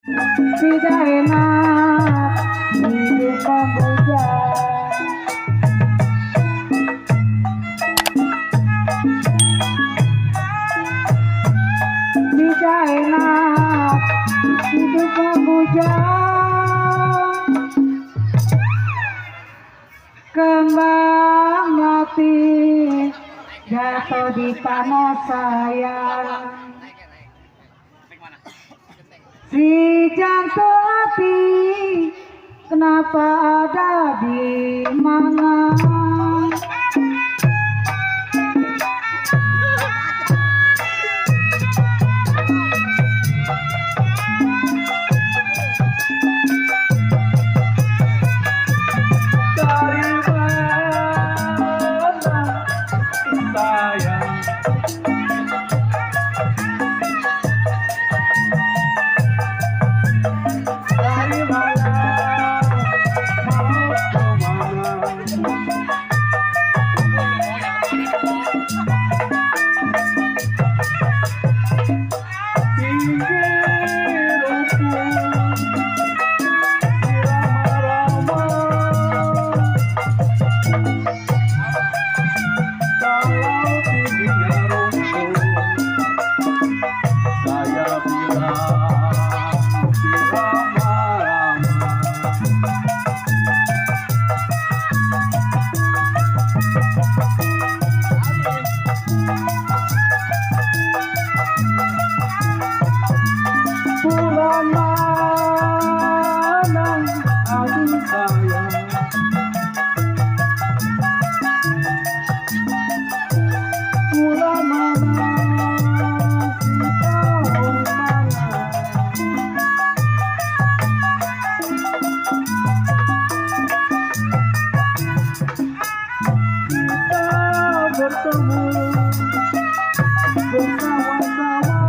Tidak enak hidup pemuda. Tidak enak hidup pemuda. Kembang mati jatuh di tanah sayang. Si jantung hati kenapa ada di mana? Dari mana sayang? Dari mana mau kemana? Pinggir rumput irama-rama, kalau tingginya rumput saya bilang irama-rama. Bulan mana aduh sayang, bulan mana si tahu mana. Kita bertemu bersama-sama.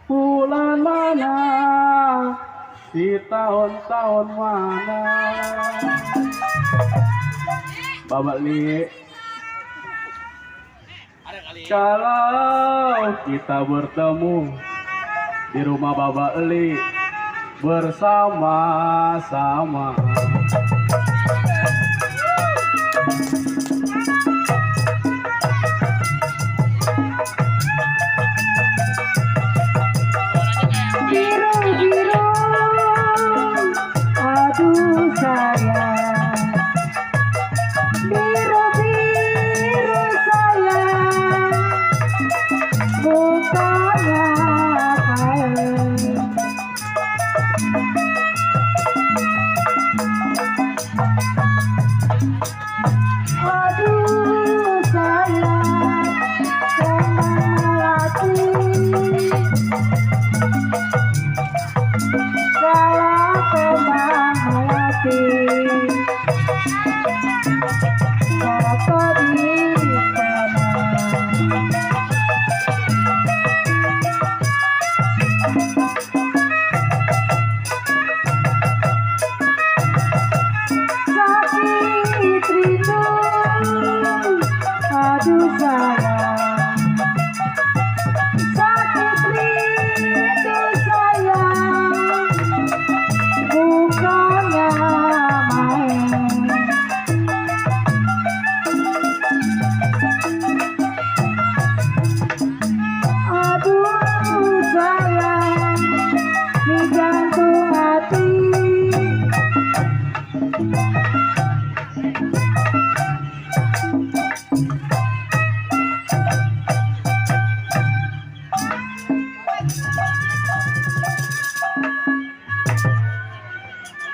Bulan mana di tahun-tahun mana? Bapak Li, kalau kita bertemu di rumah Bapak Li bersama-sama. Biru-biru aduh sayang, biru-biru sayang, bukannya kain. Aduh sayang, kembang melati, kalau kembang melati jatuh di tanah. Sakit rindu aduh sayang, sakit rindu sayang, bukannya main. Aduh sayang, di jantung hati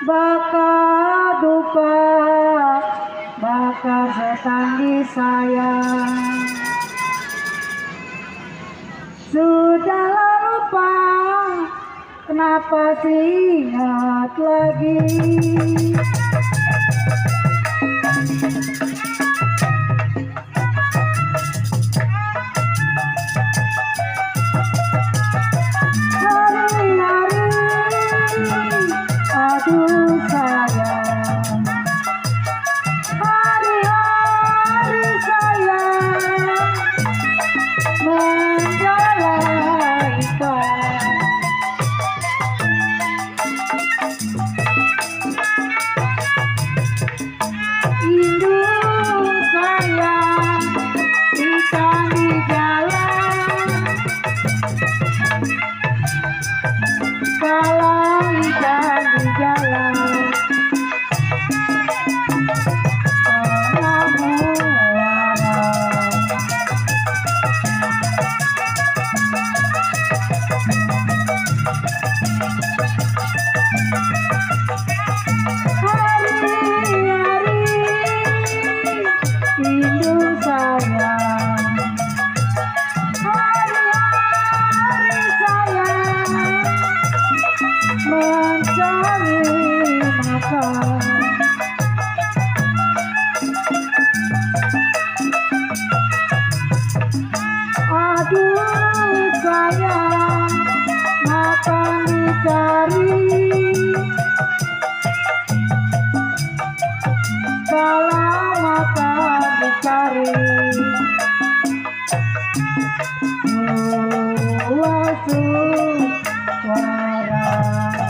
bakal duka, bakal setan di sayang. Sudahlah lupa, kenapa sih ingat lagi? Hari-hari suara